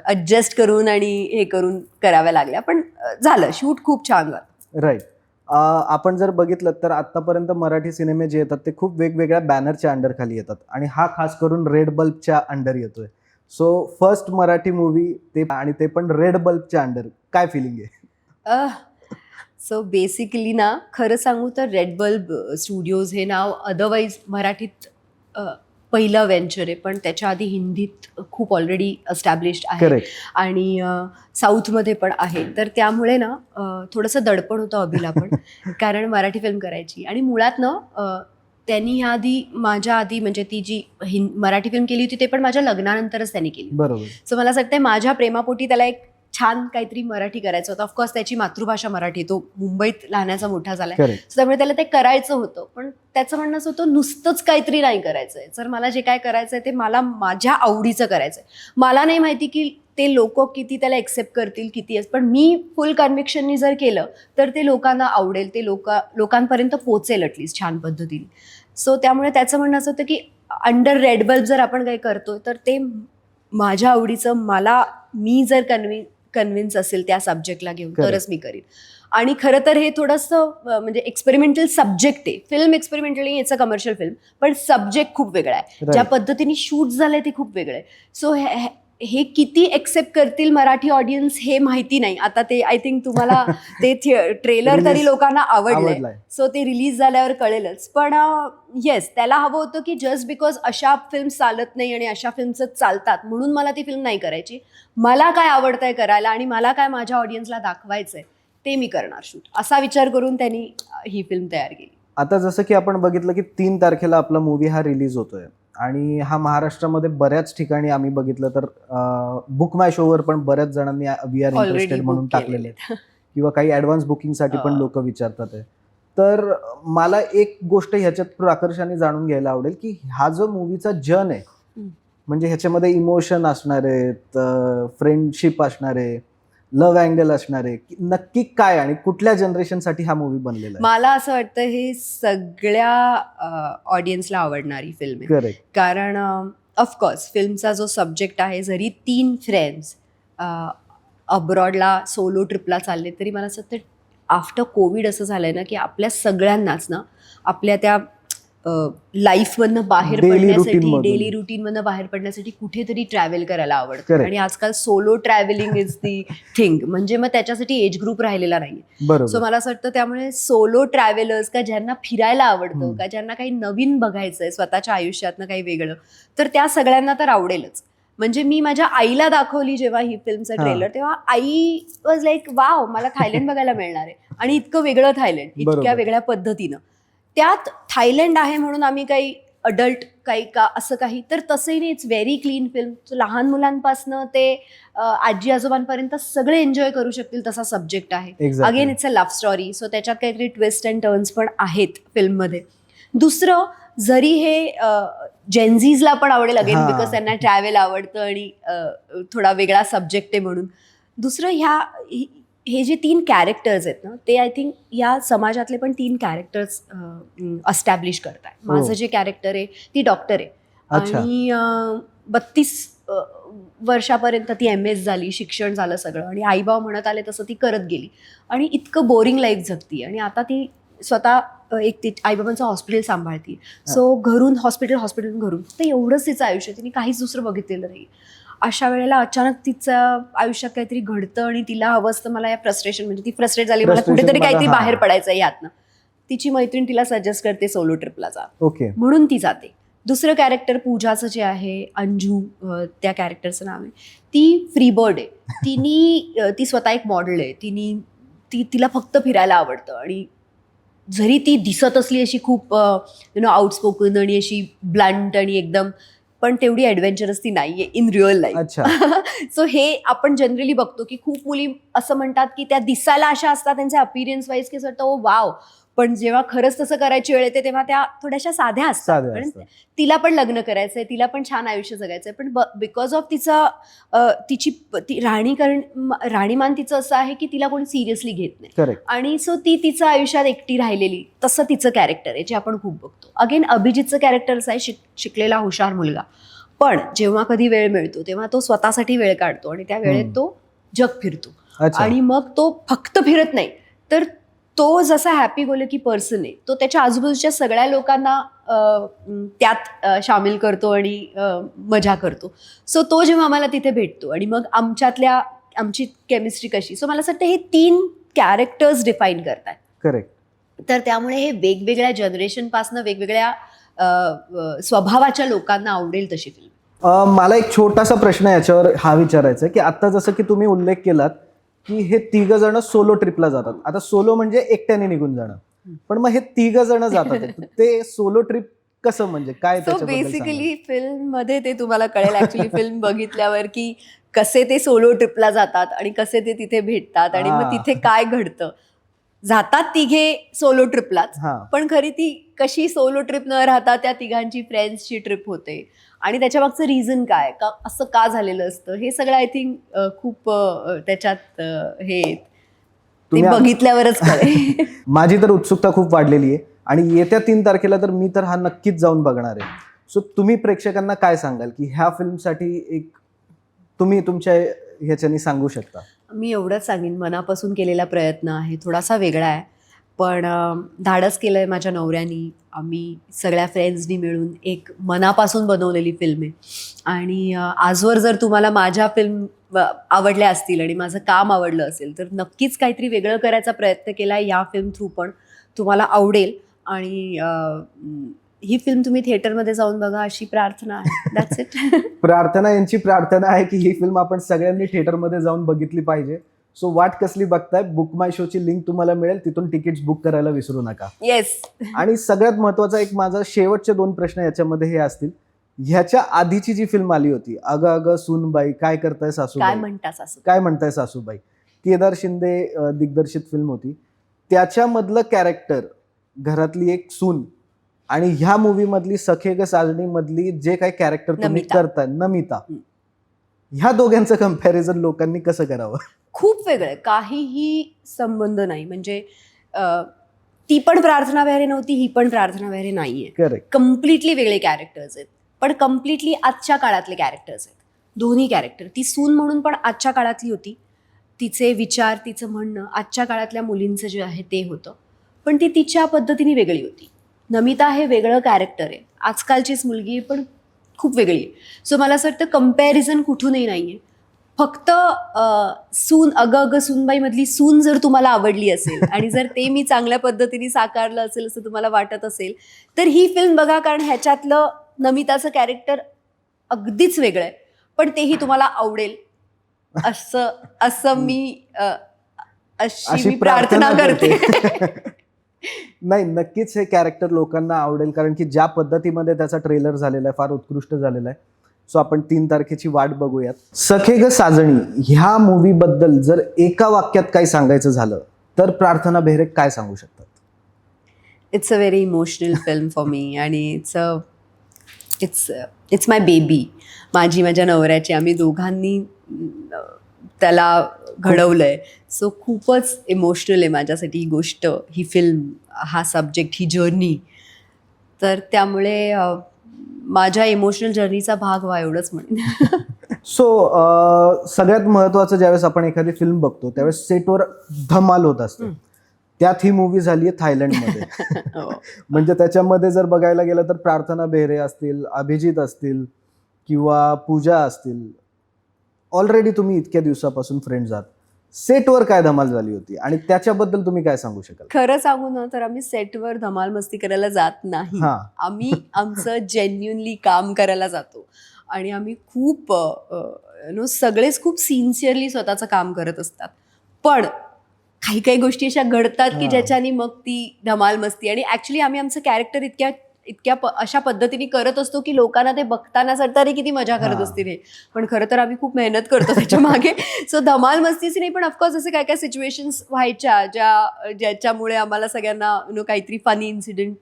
ॲडजस्ट करून आणि हे करून कराव्या लागल्या. पण झालं, शूट खूप छान झालं. राईट. आपण जर बघितलं तर आतापर्यंत मराठी सिनेमे जे येतात ते खूप वेगवेगळ्या बॅनरच्या अंडर खाली येतात आणि हा खास करून रेड बल्बच्या अंडर येतोय. सो फर्स्ट मराठी मूवी ते पण रेड बल्बच्या अंडर, काय फिलिंग आहे? सो बेसिकली ना, खरं सांगू तर रेड बल्ब स्टुडिओज हे नाव अदरवाईज मराठीत पहिलं व्हेंचर आहे, पण त्याच्या आधी हिंदीत खूप ऑलरेडी एस्टॅब्लिश्ड आहे करेक्ट. आणि साऊथमध्ये पण आहे. तर त्यामुळे ना थोडंसं दडपण होतं अभिला पण कारण मराठी फिल्म करायची. आणि मुळात ना त्यांनी ह्या आधी माझ्या आधी म्हणजे ती जी मराठी फिल्म केली होती ते पण माझ्या लग्नानंतरच त्यांनी केली. बरोबर. सो मला असं वाटतं माझ्या प्रेमापोटी त्याला एक छान काहीतरी मराठी करायचं होतं. ऑफकोर्स त्याची मातृभाषा मराठी, तो मुंबईत लहानाचा मोठा झालाय, करेक्ट. त्यामुळे त्याला ते करायचं होतं. पण त्याचं म्हणणं असं होतं नुसतंच काहीतरी नाही करायचंय, जर मला जे काय करायचंय ते मला माझ्या आवडीचं करायचंय. मला नाही माहिती की ते लोक किती त्याला एक्सेप्ट करतील, किती, पण मी फुल कन्व्हिक्शननी जर केलं तर ते लोकांना आवडेल, ते लोकांपर्यंत पोहोचेल ॲटलिस्ट छान पद्धतीने. सो त्यामुळे त्याचं म्हणणं असं होतं की अंडर रेड बल्ब जर आपण काही करतोय तर ते माझ्या आवडीचं, मी जर कन्व्हिन्स असेल त्या सब्जेक्टला घेऊन तरच मी करीन. आणि खरं तर हे थोडंसं म्हणजे एक्सपेरिमेंटल सब्जेक्ट आहे. फिल्म एक्सपेरिमेंटल नाही, इट्स अ कमर्शियल फिल्म, पण सब्जेक्ट खूप वेगळा आहे. ज्या पद्धतीने शूट झालंय ते खूप वेगळं आहे. सो हे किती एक्सेप्ट करतील मराठी ऑडियन्स हे माहिती नाही. आता ते आय थिंक तुम्हाला ते ट्रेलर तरी लोकांना आवडलंय, सो ते रिलीज झाल्यावर कळेलच. पण येस, त्याला हवं होतं की जस्ट बिकॉज अशा फिल्म चालत नाही आणि अशा फिल्मच चालतात म्हणून मला ती फिल्म नाही करायची. मला काय आवडतंय करायला आणि मला काय माझ्या ऑडियन्सला दाखवायचंय ते मी करणार शूट, असा विचार करून त्यांनी ही फिल्म तयार केली. आता जसं की आपण बघितलं की 3 तारखेला आपला मूवी हा रिलीज होतोय आणि हा महाराष्ट्रामध्ये बऱ्याच ठिकाणी आम्ही बघितलं तर बुक माय शोवर पण बऱ्याच जणांनी वी आर इंटरेस्टेड म्हणून टाकलेले किंवा काही ॲडव्हान्स बुकिंगसाठी पण लोक विचारतात आहे. तर मला एक गोष्ट ह्याच्यात प्राकर्षाने जाणून घ्यायला आवडेल की हा जो मूवीचा जर्न आहे, म्हणजे ह्याच्यामध्ये इमोशन असणार आहेत, फ्रेंडशिप असणार आहे, लव्ह अँगल असणार आहे, नक्की काय आणि कुठल्या जनरेशनसाठी हा मूवी बनलेला आहे? मला असं वाटतं हे सगळ्या ऑडियन्सला आवडणारी फिल्म आहे. करेक्ट. कारण ऑफकोर्स फिल्मचा जो सब्जेक्ट आहे, जरी 3 फ्रेंड्स अब्रॉडला सोलो ट्रिपला चालले तरी मला असं वाटतं आफ्टर कोविड असं झालंय ना की आपल्या सगळ्यांनाच ना आपल्या त्या लाईफमधनं बाहेर पडण्यासाठी, डेली रुटीनमधनं बाहेर पडण्यासाठी कुठेतरी ट्रॅव्हल करायला आवडतं. आणि आजकाल solo travelling is the thing, म्हणजे मग त्याच्यासाठी एज ग्रुप राहिलेला नाहीये. सो मला असं वाटतं त्यामुळे सोलो ट्रॅव्हलर्स का ज्यांना फिरायला आवडतं, का ज्यांना काही नवीन बघायचंय स्वतःच्या आयुष्यातनं काही वेगळं, तर त्या सगळ्यांना तर आवडेलच. म्हणजे मी माझ्या आईला दाखवली जेव्हा ही फिल्मचं ट्रेलर, तेव्हा आई वॉज लाईक वाव, मला थायलंड बघायला मिळणार आहे आणि इतकं वेगळं थायलंड, इतक्या वेगळ्या पद्धतीनं. त्यात थायलंड आहे म्हणून आम्ही काही अडल्ट काही का असं काही, तर तसंही नाही. It's very clean film. लहान मुलांपासनं ते आजी आजोबांपर्यंत सगळे एन्जॉय करू शकतील तसा सब्जेक्ट आहे. Again it's a love story, so त्याच्यात काहीतरी ट्विस्ट अँड टर्न्स पण आहेत फिल्ममध्ये. दुसरं, जरी हे जेनझीजला पण आवडेल अगेन बिकॉज त्यांना ट्रॅव्हल आवडतं आणि थोडा वेगळा सब्जेक्ट आहे म्हणून. दुसरं, हे जे 3 कॅरेक्टर्स आहेत ना, ते आय थिंक या समाजातले पण 3 कॅरेक्टर्स एस्टॅब्लिश करतात. माझं जे कॅरेक्टर आहे ती डॉक्टर आहे आणि 32 वर्षापर्यंत ती MS झाली, शिक्षण झालं सगळं आणि आईबाव म्हणत आले तसं ती करत गेली आणि इतकं बोरिंग लाईफ जगती आणि आता ती स्वतः एक ती आईबाबांचं हॉस्पिटल सांभाळती. सो घरून हॉस्पिटल घरून, तर एवढंच तिचं आयुष्य, तिने काहीच दुसरं बघितलेलं नाही. अशा वेळेला अचानक तिचं आयुष्यात काहीतरी घडतं आणि तिला हवं असतं मला या फ्रस्ट्रेशन, म्हणजे ती फ्रस्ट्रेट झाली, मला कुठेतरी काहीतरी बाहेर पडायचं यातनं. तिची मैत्रीण तिला सजेस्ट करते सोलो ट्रिपला जा, म्हणून ती जाते. दुसरं कॅरेक्टर पूजाचं जे आहे, अंजू त्या कॅरेक्टरचं नाव आहे, ती फ्रीबर्ड आहे. ती स्वतः एक मॉडेल आहे. तिला फक्त फिरायला आवडतं आणि जरी ती दिसत असली अशी खूप आउटस्पोकन आणि अशी ब्लंट आणि एकदम, पण तेवढी ॲडव्हेंचरस ती नाहीये इन रिअल लाईफ. सो हे आपण जनरली बघतो की खूप मुली असं म्हणतात की त्या दिसायला अशा असतात, त्यांचे अपीरियन्स वाईज की असं वाटतं ओ वाव, पण जेव्हा खरंच तसं करायची वेळ येते तेव्हा त्या थोड्याशा साध्या असतात. पण तिला पण लग्न करायचंय, तिला पण छान आयुष्य जगायचंय, पण बिकॉज ऑफ ती राणीमान तिचं असं आहे की तिला कोणी सिरियसली घेत नाही आणि सो ती तिचं आयुष्यात एकटी राहिलेली, तसं तिचं कॅरेक्टर आहे जे आपण खूप बघतो. अगेन अभिजितचं कॅरेक्टर असं आहे, शिकलेला हुशार मुलगा, पण जेव्हा कधी वेळ मिळतो तेव्हा तो स्वतःसाठी वेळ काढतो आणि त्या वेळेत तो जग फिरतो. आणि मग तो फक्त फिरत नाही, तर तो जसा हॅपी गो लकी पर्सन आहे, तो त्याच्या आजूबाजूच्या सगळ्या लोकांना त्यात सामील करतो आणि मजा करतो. सो तो जेव्हा आम्हाला तिथे भेटतो आणि मग आमची केमिस्ट्री कशी, सो मला असं वाटतं हे 3 कॅरेक्टर्स डिफाईन करतात. करेक्ट. तर त्यामुळे हे वेगवेगळ्या जनरेशनपासनं वेगवेगळ्या स्वभावाच्या लोकांना आवडेल तशी फिल्म. मला एक छोटासा प्रश्न याच्यावर हा विचारायचा आहे की आता जसं की तुम्ही उल्लेख केलात की हे 3 जण सोलो ट्रिपला जातात. आता सोलो म्हणजे एकट्याने निघून जाणं, पण मग हे 3 जण जातात ते सोलो ट्रिप कसं, म्हणजे काय सो त्याच्याबद्दल बेसिकली फिल्म मध्ये ते तुम्हाला कळेल ऍक्च्युली फिल्म बघितल्यावर की कसे ते सोलो ट्रिपला जातात आणि कसे ते तिथे भेटतात आणि मग तिथे काय घडतं. जातात तिघे सोलो ट्रिपलाच, हा. पण खरी ती कशी सोलो ट्रिप न राहता त्या तिघांची फ्रेंड्सची ट्रिप होते आणि त्याच्या मागचं रिझन काय, का असं का झालेलं असतं, हे सगळं आय थिंक खूप त्याच्यात हे ते तुम्ही बघितल्यावरच कळेल. माझी तर उत्सुकता खूप वाढलेली आहे आणि येत्या 3 तारखेला तर मी तर हा नक्कीच जाऊन बघणार आहे. सो तुम्ही प्रेक्षकांना काय सांगाल की ह्या फिल्मसाठी एक तुम्ही तुमच्या ह्याच्यानी सांगू शकता? मी एवढंच सांगेन, मनापासून केलेला प्रयत्न आहे, थोडासा वेगळा आहे, पण धाडस केलं आहे माझ्या नवऱ्यानी, आम्ही सगळ्या फ्रेंड्सनी मिळून एक मनापासून बनवलेली फिल्म आहे. आणि आजवर जर तुम्हाला माझ्या फिल्म आवडल्या असतील आणि माझं काम आवडलं असेल तर नक्कीच काहीतरी वेगळं करायचा प्रयत्न केला आहे या फिल्म थ्रू, पण तुम्हाला आवडेल. आणि ही फिल्म तुम्ही थिएटरमध्ये जाऊन बघा अशी प्रार्थना आहे. That's it. प्रार्थना यांची प्रार्थना आहे की ही फिल्म आपण सगळ्यांनी थिएटरमध्ये जाऊन बघितली पाहिजे. सो वाट कसली बघताय, बुक माय शोची लिंक तुम्हाला मिळेल, तिथून तिकीट्स बुक करायला विसरू नका. येस. आणि सगळ्यात महत्वाचा एक माझा शेवटचे 2 प्रश्न याच्यामध्ये हे असतील, ह्याच्या आधीची जी फिल्म आली होती अगं अगं सूनबाई, काय करताय काय सासूबाई, म्हणता सासू, काय म्हणताय सासूबाई, केदार शिंदे दिग्दर्शित फिल्म होती. त्याच्यामधलं कॅरेक्टर घरातली एक सून आणि ह्या मूवी मधली सखे ग साजणी मधली जे काही कॅरेक्टर तुम्ही नमिता. करताय नमिता, ह्या दोघांचं कम्पॅरिझन लोकांनी कसं करावं? खूप वेगळं आहे, काहीही संबंध नाही. म्हणजे ती पण प्रार्थना वेहरे नव्हती, ही पण प्रार्थना वेहरे नाहीये. करेक्ट. कम्प्लिटली वेगळे कॅरेक्टर्स आहेत, पण कम्प्लिटली आजच्या काळातले कॅरेक्टर्स आहेत दोन्ही कॅरेक्टर. ती सून म्हणून पण आजच्या काळातली होती, तिचे विचार, तिचं म्हणणं आजच्या काळातल्या मुलींचं जे आहे ते होतं, पण ती तिच्या पद्धतीने वेगळी होती. नमिता हे वेगळं कॅरेक्टर आहे, आजकालचीच मुलगी आहे पण खूप वेगळी आहे. सो मला असं वाटतं कम्पॅरिझन कुठूनही नाही आहे. फक्त सून अगं अगं सूनबाईमधली सून जर तुम्हाला आवडली असेल आणि जर ते मी चांगल्या पद्धतीने साकारलं असेल असं तुम्हाला वाटत असेल तर ही फिल्म बघा, कारण ह्याच्यातलं नमिताचं कॅरेक्टर अगदीच वेगळं आहे, पण तेही तुम्हाला आवडेल असं मी अशी मी प्रार्थना करते. नाही, नक्कीच हे कॅरेक्टर लोकांना आवडेल, कारण की ज्या पद्धतीमध्ये त्याचा ट्रेलर झालेला आहे फार उत्कृष्ट झालेला आहे. सो आपण 3 तारखेची वाट बघूयात. सखे ग साजणी ह्या मूवी बद्दल जर एका वाक्यात काही सांगायचं झालं तर प्रार्थना बेहरे काय सांगू शकतात? It's a very emotional film for me आणि इट्स माय बेबी, माझ्या नवऱ्याची. आम्ही दोघांनी त्याला घडवलंय. सो खूपच इमोशनल आहे माझ्यासाठी ही गोष्ट, ही फिल्म, हा सब्जेक्ट, ही जर्नी. तर त्यामुळे माझ्या इमोशनल जर्नीचा भाग व्हा एवढंच म्हणेन. सो सगळ्यात महत्वाचं, ज्यावेळेस आपण एखादी फिल्म बघतो त्यावेळेस सेटवर धमाल होत असते. त्यात ही मूवी झाली आहे थायलंडमध्ये. म्हणजे त्याच्यामध्ये जर बघायला गेलं तर प्रार्थना बेहरे असतील, अभिजित असतील किंवा पूजा असतील, ऑलरेडी तुम्ही इतक्या दिवसापासून फ्रेंड्स आहात. सेटवर काय धमाल झाली होती आणि त्याच्याबद्दल तुम्ही काय सांगू शकाल? खरं सांगू ना तर आम्ही सेटवर धमाल मस्ती करायला जात नाही. आम्ही आमचं जेन्युनली काम करायला जातो आणि आम्ही खूप सगळेच खूप सिन्सिअरली स्वतःचं काम करत असतात. पण काही काही गोष्टी अशा घडतात की ज्याच्यानी मग ती धमाल मस्ती, आणि ऍक्च्युली आम्ही आमचं कॅरेक्टर इतक्या अशा पद्धतीने करत असतो की लोकांना ते बघताना असं अरे किती मजा करत असतील हे, पण खरं तर आम्ही खूप मेहनत करतो त्याच्या मागे. सो धमाल मस्तीच नाही, पण ऑफकोर्स असे काय काय सिच्युएशन्स व्हायच्या ज्याच्यामुळे आम्हाला सगळ्यांना काहीतरी फनी इन्सिडेंट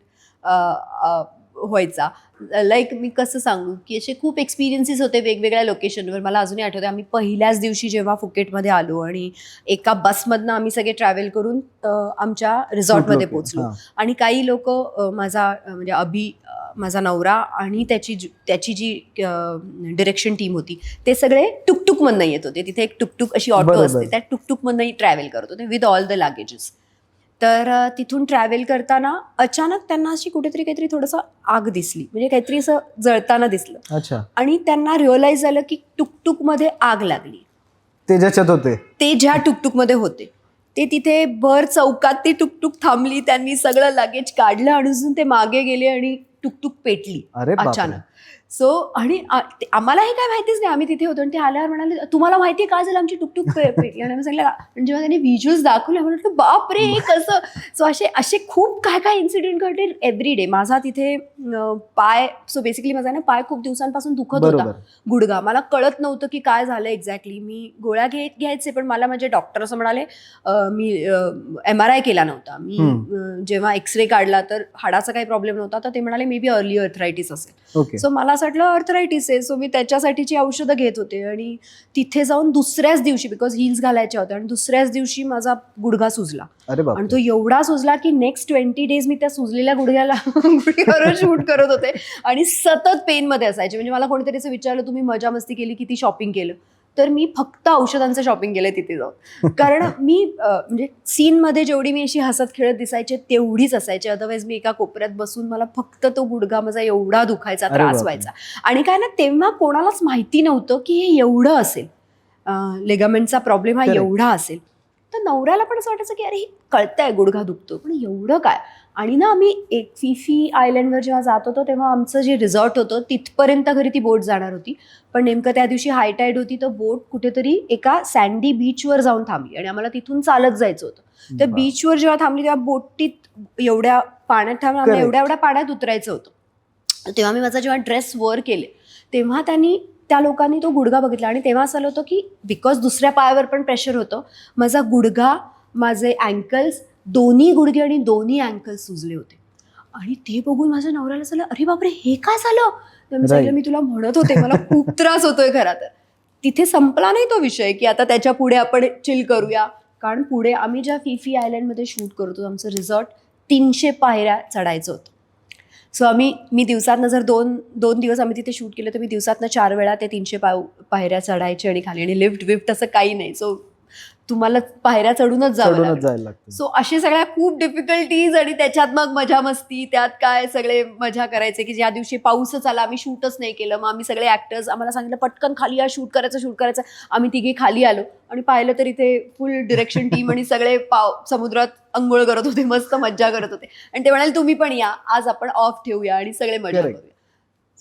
व्हायचा. लाईक मी कसं सांगू की असे खूप एक्सपिरियन्सेस होते वेगवेगळ्या लोकेशनवर. मला अजूनही आठवते, आम्ही पहिल्याच दिवशी जेव्हा फुकेटमध्ये आलो आणि एका बसमधनं आम्ही सगळे ट्रॅव्हल करून आमच्या रिसॉर्टमध्ये पोहोचलो आणि काही लोक म्हणजे माझा नवरा आणि त्याची जी डिरेक्शन टीम होती ते सगळे टुकटुकमधनं येत होते. तिथे एक टुकटुक अशी ऑटो असते, त्या टुकटुकमधनंही ट्रॅव्हल करत होते विथ ऑल द लगेजेस. तर तिथून ट्रॅव्हल करताना अचानक त्यांना अशी कुठेतरी काहीतरी थोडंसं आग दिसली, म्हणजे काहीतरी असं जळताना दिसलं. अच्छा. आणि त्यांना रिअलाइज झालं की टुकटुकमध्ये आग लागली. ते ज्याच्यात होते, ते ज्या टुकटुकमध्ये होते ते तिथे भर चौकात ती टुकटुक थांबली. त्यांनी सगळं लगेज काढलं आणि ते मागे गेले आणि टुकटुक पेटली अरे बापरे. अचानक. सो आणि आम्हालाही काय माहितीच नाही, आम्ही तिथे होतो आणि ते आल्यावर म्हणाले तुम्हाला माहिती काय झालं आमची टुकटुक पेटली, आणि आम्ही सांगितलं, आणि जेव्हा त्यांनी व्हिज्युअल्स दाखवले म्हटलं बाप रे हे कसं. सो असे खूप काय काय इन्सिडेंट घडले एव्हरी डे. माझा तिथे पाय, सो बेसिकली माझा ना पाय खूप दिवसांपासून दुखत होता, बरोबर. गुडघा. मला कळत नव्हतं की काय झालं एक्झॅक्टली. मी गोळ्या घ्यायचे, पण मला माझे डॉक्टर असं म्हणाले, मी MRI केला नव्हता मी, जेव्हा एक्सरे काढला तर हाडाचा काही प्रॉब्लेम नव्हता, तर ते म्हणाले मे बी अर्ली अर्थरायटिस असेल. ओके. सो मला असं वाटलं अर्थरायटिस आहे. सो मी त्याच्यासाठीची औषधं घेत होते, आणि तिथे जाऊन दुसऱ्याच दिवशी, बिकॉज हिल्स घालायच्या होत्या, आणि दुसऱ्याच दिवशी माझा गुडघा सुजला. अरे बाप. आणि तो एवढा सुजला की नेक्स्ट 20 डेज मी त्या सुजलेल्या गुडघ्यावर शूट करत होते, आणि सतत पेनमध्ये असायचे. म्हणजे मला कोणीतरी असं विचारलं तुम्ही मजा मस्ती केली, किती शॉपिंग केलं, तर मी फक्त औषधांचं शॉपिंग केलं तिथे जाऊन. कारण मी म्हणजे सीनमध्ये जेवढी मी अशी हसत खेळत दिसायचे तेवढीच असायचे. अदरवाईज मी एका कोपऱ्यात बसून मला फक्त तो गुडघा माझा एवढा दुखायचा, त्रास व्हायचा. आणि काय ना, तेव्हा कोणालाच माहिती नव्हतं की हे एवढं असेल, लेगामेंटचा प्रॉब्लेम हा एवढा असेल. तर नवऱ्याला पण असं वाटायचं की अरे कळतंय गुडघा दुखतो, पण एवढं काय. आणि ना आम्ही एक फिफी आयलंडवर जेव्हा जात होतो तेव्हा आमचं जे रिसॉर्ट होतं तिथपर्यंत घरी ती बोट जाणार होती, पण नेमकं त्या दिवशी हाय टाईड होती, तर बोट कुठेतरी एका सँडी बीचवर जाऊन थांबली, आणि आम्हाला तिथून चालत जायचं होतं. तर बीचवर जेव्हा थांबली तेव्हा बोटीत एवढ्या पाण्यात थांबून आम्हाला एवढ्या पाण्यात उतरायचं होतं. तेव्हा मी माझा जेव्हा ड्रेस वर केले तेव्हा त्या लोकांनी तो गुडघा बघितला, आणि तेव्हा असं होतं की बिकॉज दुसऱ्या पायावर पण प्रेशर होतं, माझा गुडघा, माझे अँकल्स, दोन्ही गुडघे आणि दोन्ही अँकल्स सुजले होते. आणि ते बघून माझ्या नवऱ्याला झालं अरे बापरे हे काय झालं. तर मी सांगितलं मी तुला म्हणत होते मला खूप त्रास होतोय खरा. तर तिथे संपला नाही तो विषय की आता त्याच्या पुढे आपण चिल करूया, कारण पुढे आम्ही ज्या फिफी आयलंडमध्ये शूट करतो आमचं रिसॉर्ट 300 पायऱ्या चढायचं होतं. सो मी दिवसातनं जर दोन दिवस आम्ही तिथे शूट केलं तर मी दिवसातनं 4 वेळा ते 300 पायऱ्या चढायचे आणि खाली, आणि लिफ्ट असं काही नाही. सो तुम्हाला पायऱ्या चढूनच जायला लागतं. सो अशा सगळ्या खूप डिफिकल्टीज, आणि त्याच्यात मग मजा मस्ती, त्यात काय सगळे मजा करायचे की ज्या दिवशी पाऊसच आला आम्ही शूटच नाही केलं. मग आम्ही सगळे ऍक्टर्स, आम्हाला सांगितलं पटकन खाली या, शूट करायचं. आम्ही तिघे खाली आलो आणि पाहिलं तर इथे फुल डिरेक्शन टीम आणि सगळे समुद्रात अंघोळ करत होते, मस्त मज्जा करत होते. आणि ते म्हणाले तुम्ही पण या, आज आपण ऑफ ठेवूया आणि सगळे मजा करूया.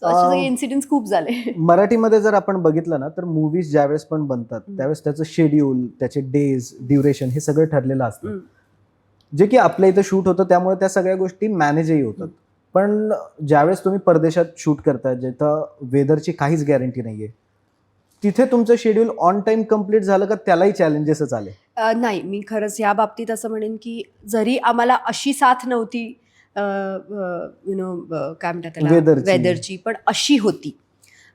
असे सगळे इन्सिडेंट्स खूप झाले. मराठीमध्ये जर आपण बघितलं ना तर मूवीज ज्यावेळेस पण बनतात त्यावेळेस त्याचं शेड्यूल, त्याचे डेज, ड्युरेशन हे सगळं ठरलेलं असतं, जे की आपल्या इथं शूट होतं, त्यामुळे त्या सगळ्या गोष्टी मॅनेजही होतात. पण ज्यावेळेस तुम्ही परदेशात शूट करता जिथं वेदरची काहीच गॅरंटी नाहीये, तिथे तुमचं शेड्यूल ऑन टाइम कम्प्लीट झालं का त्यालाही चॅलेंजेसच आले? नाही, मी खरंच या बाबतीत असं म्हणेन की जरी आम्हाला अशी साथ नव्हती काय म्हणतात त्याला वेदरची, पण अशी होती.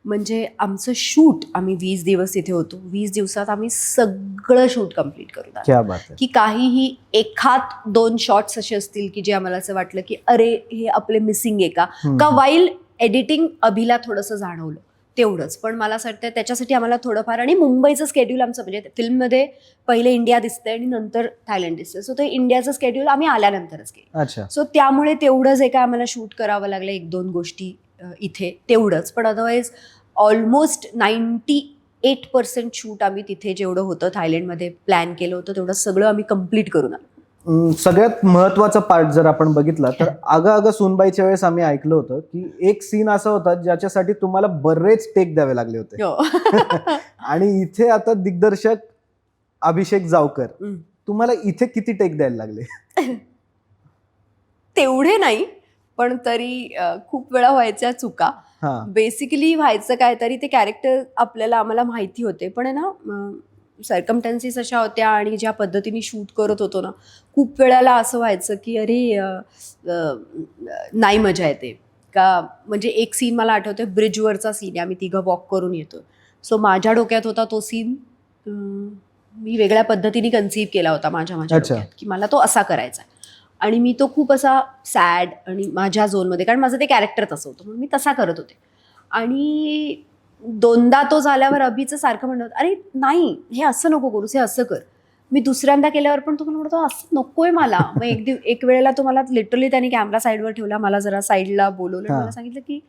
म्हणजे आमचं शूट, आम्ही 20 दिवस इथे होतो, 20 दिवसात आम्ही सगळं शूट कम्प्लीट करून आलो. की काहीही 1-2 शॉट्स असे असतील की जे आम्हाला असं वाटलं की अरे हे आपले मिसिंग आहे का वाईल एडिटिंग अभिला थोडंसं जाणवलं तेवढंच. पण मला असं वाटतं त्याच्यासाठी आम्हाला थोडंफार, आणि मुंबईचं स्केड्यूल आमचं, म्हणजे फिल्ममध्ये पहिले इंडिया दिसतंय आणि नंतर थायलंड दिसतंय, सो ते इंडियाचं स्केड्यूल आम्ही आल्यानंतरच केलं. सो त्यामुळे तेवढं जे काय आम्हाला शूट करावं लागलं 1-2 गोष्टी इथे तेवढंच. पण अदरवाईज ऑलमोस्ट 98% शूट आम्ही तिथे जेवढं होतं थायलंडमध्ये प्लॅन केलं होतं तेवढं सगळं आम्ही कम्प्लीट करून आलो. सगळ्यात महत्वाचा पार्ट जर आपण बघितला तर आगा सूनबाईच्या वेळेस आम्ही ऐकलं होतं की एक सीन असा होता ज्याच्यासाठी तुम्हाला बरेच टेक द्यावे लागले होते. आणि इथे आता दिग्दर्शक अभिषेक जावकर, तुम्हाला इथे किती टेक द्यायला लागले? तेवढे नाही, पण तरी खूप वेळा व्हायच्या चुका. बेसिकली व्हायचं काय, तरी ते कॅरेक्टर आम्हाला माहिती होते, पण आहे ना सर्कमस्टन्सेस अशा होत्या आणि ज्या पद्धतीने शूट करत होतो ना, खूप वेळाला असं व्हायचं की अरे नाही मजा येते का. म्हणजे एक सीन मला आठवतोय, ब्रिजवरचा सीन आहे, आम्ही तिघं वॉक करून येतो. सो माझ्या डोक्यात होता तो सीन, मी वेगळ्या पद्धतीने कन्सीव्ह केला होता माझ्या डोक्यात की मला तो असा करायचा, आणि मी तो खूप असा सॅड आणि माझ्या झोनमध्ये, कारण माझं ते कॅरेक्टर तसं होतं म्हणून मी तसा करत होते. आणि 2दा तो झाल्यावर अभिचं सारखं म्हणत अरे नाही हे असं नको करूस, हे असं कर. मी दुसऱ्यांदा केल्यावर पण तो म्हणतो असं नकोय मला. मग एक वेळेला तो मला लिटरली त्याने कॅमेरा साईडवर ठेवला, मला जरा साईडला बोलवलं, मला सांगितलं की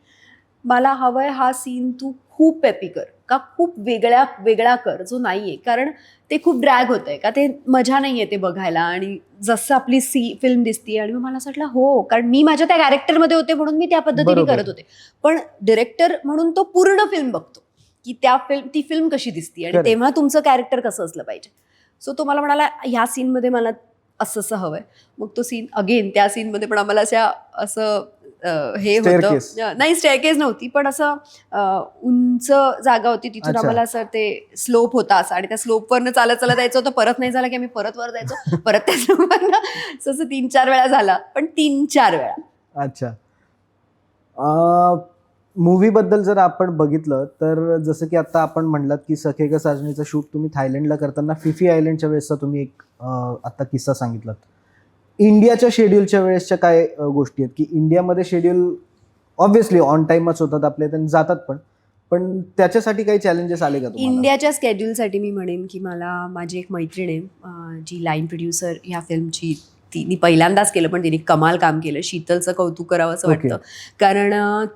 मला हवंय हा सीन तू खूप पेपी कर, का खूप वेगळा कर जो नाहीये, कारण ते खूप ड्रॅग होतंय का, ते मजा नाही येते बघायला आणि जसं आपली फिल्म दिसते. आणि मग मला असं वाटलं हो, कारण मी माझ्या त्या कॅरेक्टरमध्ये होते म्हणून मी त्या पद्धतीने बरोबर. करत होते. पण डिरेक्टर म्हणून तो पूर्ण फिल्म बघतो की ती फिल्म कशी दिसते आणि Correct. तेव्हा तुमचं कॅरेक्टर कसं असलं पाहिजे. सो तो मला म्हणाला ह्या सीनमध्ये मला असं हवंय. मग तो सीन अगेन त्या सीनमध्ये पण आम्हाला असं हे Staircase. होतं, नाही स्टेअरकेस नव्हती पण असं उंच जागा होती, तिथून अच्छा. आम्हाला असं ते स्लोप होता असा आणि त्या स्लोपवरनं चालत जायचं होतं. परत नाही झालं की आम्ही परत वर जायचो, परत त्या स्लोपवरनं. असं 3-4 वेळा झाला, पण 3-4 वेळा. अच्छा. मूवी बद्दल जर आपण बघितलं तर जसं की आता आपण म्हणलात की सखे ग साजनीचं शूट तुम्ही थायलंडला करताना फिफी आयलंडच्या वेळेसचा तुम्ही एक आता किस्सा सांगितलात. इंडियाच्या शेड्यूलच्या वेळेसच्या काय गोष्टी आहेत की इंडियामध्ये शेड्यूल ऑब्व्हियसली ऑन टाइमच होतात आपले, त्यांनी जातात पण त्याच्यासाठी काही चॅलेंजेस आले का तुम्हाला? इंडियाच्या स्केड्यूलसाठी मी म्हणेन की मला माझी एक मैत्रीण आहे जी लाईन प्रोड्युसर ह्या फिल्मची, तिने पहिल्यांदाच केलं पण तिने कमाल काम केलं. शीतलचं कौतुक करावं असं वाटतं. कारण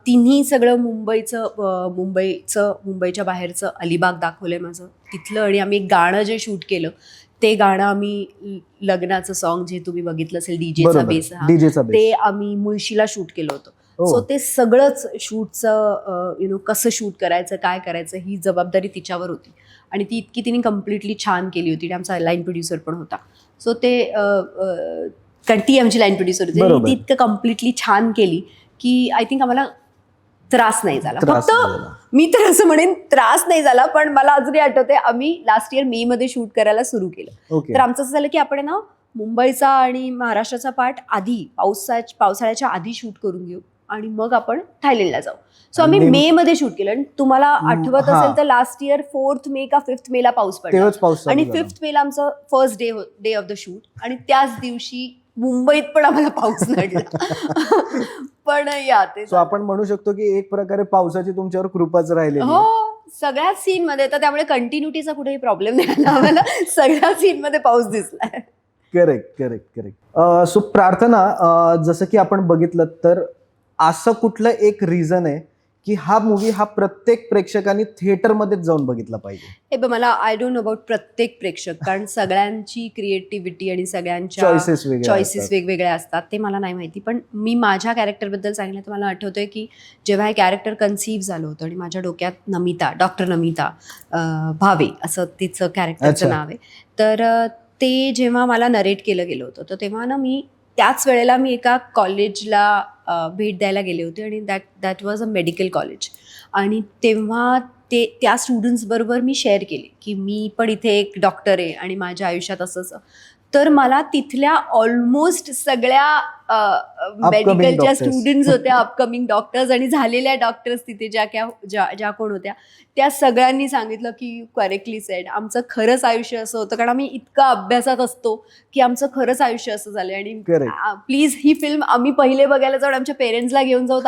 तिन्ही सगळं मुंबईच्या बाहेरचं अलिबाग दाखवलंय माझं तिथलं. आणि आम्ही एक गाणं जे शूट केलं ते गाणं आम्ही लग्नाचं सॉन्ग जे तुम्ही बघितलं असेल डीजेचा बेस, ते आम्ही मुळशीला शूट केलं होतं. सो ते सगळंच शूटचं कसं शूट करायचं, काय करायचं, ही जबाबदारी तिच्यावर होती आणि ती इतकी तिने कम्प्लिटली छान केली होती. आमचा लाईन प्रोड्युसर पण होता. सो ते कारण ती आमची लाईन प्रोड्युसर होती, ती इतकं कम्प्लिटली छान केली की आय थिंक आम्हाला त्रास नाही झाला. फक्त मी तर असं म्हणेन त्रास नाही झाला, पण मला अजूनही आठवते आम्ही लास्ट इयर मे मध्ये शूट करायला सुरू केलं. तर आमचं असं झालं की आपण ना मुंबईचा आणि महाराष्ट्राचा पार्ट आधी पावसाळ्याच्या आधी शूट करून घेऊ आणि मग आपण थायलंडला जाऊ. सो आम्ही मे मध्ये शूट केलं. आणि तुम्हाला आठवत असेल तर लास्ट इयर 4 मे का 5 मेला पाऊस पडला आणि 5 मेला आमचं first day of the shoot आणि त्याच दिवशी मुंबईत पण आम्हाला पाऊस नडला. पण या ते आपण म्हणू शकतो की एक प्रकारे पावसाची तुमच्यावर कृपाच राहिली. हो, सगळ्याच सीन मध्ये. तर त्यामुळे कंटिन्युटीचा कुठेही प्रॉब्लेम नाही आला आम्हाला. सगळ्या सीन मध्ये पाऊस दिसलाय. करेक्ट. सो प्रार्थना, जसं की आपण बघितलं तर असं कुठलं एक रिझन आहे की हा मूवी हा प्रत्येक प्रेक्षकांनी थिएटरमध्येच जाऊन बघितला पाहिजे? हे बघ, मला आय डोंट नो अबाउट प्रत्येक प्रेक्षक, कारण सगळ्यांची क्रिएटिव्हिटी आणि सगळ्यांच्या चॉईसेस वेगवेगळ्या असतात, ते मला नाही माहिती. पण मी माझ्या कॅरेक्टरबद्दल सांगितलं तर मला आठवतंय की जेव्हा हे कॅरेक्टर कन्सीव्ह झालं होतं आणि माझ्या डोक्यात डॉक्टर नमिता भावे असं तिचं कॅरेक्टरचं नाव आहे, तर ते जेव्हा मला नरेट केलं गेलं होतं तर तेव्हा ना मी त्याच वेळेला मी एका कॉलेजला भेट द्यायला गेले होते आणि that was a medical college. आणि तेव्हा त्या स्टुडंट्सबरोबर मी शेअर केले की मी पण इथे एक डॉक्टर आहे आणि माझ्या आयुष्यात असं. तर मला तिथल्या ऑलमोस्ट सगळ्या मेडिकलच्या स्टुडंट्स होत्या, अपकमिंग डॉक्टर्स आणि झालेल्या डॉक्टर्स तिथे ज्या कोण होत्या, त्या सगळ्यांनी सांगितलं की करेक्टली सेड, आमचं खरंच आयुष्य असं होतं. कारण आम्ही इतकं अभ्यासात असतो की आमचं खरंच आयुष्य असं झालंय. आणि प्लीज ही फिल्म आम्ही पहिले बघायला जाऊन आमच्या पेरेंट्सला घेऊन जाऊ,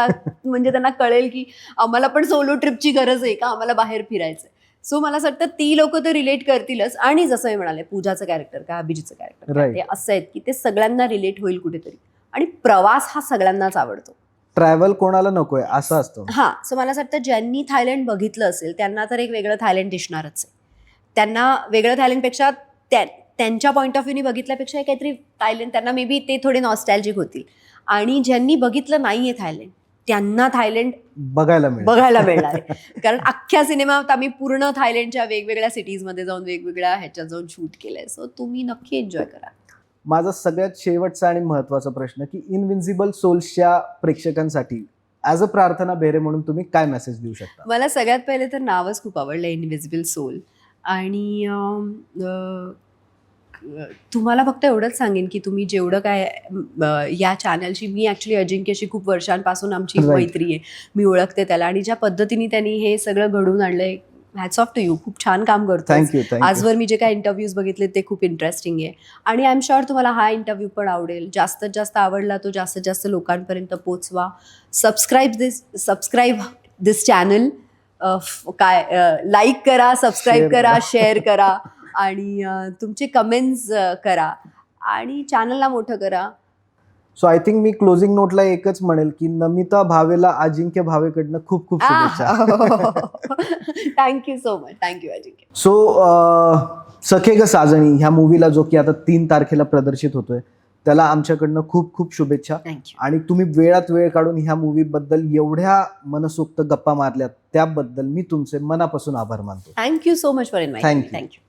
म्हणजे त्यांना कळेल की आम्हाला पण सोलो ट्रिपची गरज आहे का, आम्हाला बाहेर फिरायचंय. सो मला असं वाटतं ती लोक तर रिलेट करतीलच. आणि जसं मी म्हणाले, पूजाचं कॅरेक्टर काय, अभिजीतचं कॅरेक्टर ते असं आहेत की ते सगळ्यांना रिलेट होईल कुठेतरी. आणि प्रवास हा सगळ्यांनाच आवडतो. ट्रॅव्हल कोणाला नकोय असं असतं. हा, सो मला असं वाटतं ज्यांनी थायलंड बघितलं असेल त्यांना तर एक वेगळं थायलंड दिसणारच आहे. त्यांना वेगळं थायलंडपेक्षा त्यांच्या पॉईंट ऑफ व्ह्यूनी बघितल्यापेक्षा काहीतरी थायलंड त्यांना मे बी ते थोडे नॉस्टॅल्जिक होतील. आणि ज्यांनी बघितलं नाहीये थायलंड त्यांना थायलंड बघायला मिळणार आहे. कारण अख्ख्या सिनेमात आम्ही पूर्ण थायलंडच्या वेगवेगळ्या सिटीजमध्ये जाऊन वेगवेगळ्या ह्याच्यात जाऊन शूट केलंय. सो तुम्ही नक्की एन्जॉय करा. माझा सगळ्यात शेवटचा आणि महत्वाचा प्रश्न की इनविन्सिबल सोल्सच्या प्रेक्षकांसाठी ॲज अ प्रार्थना बेहरे म्हणून तुम्ही काय मेसेज देऊ शकता? मला सगळ्यात पहिले तर नावच खूप आवडलं, इनविजिबल सोल. आणि तुम्हाला फक्त एवढंच सांगेन की तुम्ही जेवढं काय या चॅनलशी, मी ॲक्च्युली अजिंक्यशी खूप वर्षांपासून आमची मैत्री आहे, मी ओळखते त्याला. आणि ज्या पद्धतीने त्यांनी हे सगळं घडवून आणलंय, हॅट्स ऑफ टू यू. खूप छान काम करतो. आजवर मी जे काय इंटरव्ह्यूज बघितले ते खूप इंटरेस्टिंग आहे. आणि आय एम शुअर तुम्हाला हा इंटरव्ह्यू पण आवडेल. जास्तीत जास्त आवडला तो जास्तीत जास्त लोकांपर्यंत पोचवा. सबस्क्राईब दिस चॅनल, लाईक करा, सबस्क्राईब करा, शेअर करा आणि तुमचे कमेंट्स करा आणि चॅनलला मोठं करा. सो आय थिंक मी क्लोजिंग नोटला एकच म्हणेल की नमिता भावेला अजिंक्य भावेकडनं खूप खूप शुभेच्छा. Thank you so much. थँक्यू अजिंक्य. सो सखे ग साजणी ह्या मूवीला जो की आता 3 तारखेला प्रदर्शित होतोय त्याला आमच्याकडनं खूप खूप शुभेच्छा. थँक्यू. आणि तुम्ही वेळात वेळ काढून ह्या मूवी बद्दल एवढ्या मनसोक्त गप्पा मारल्यात त्याबद्दल मी तुमचे मनापासून आभार मानतो. Thank you so much for inviting. Thank you. Thank you.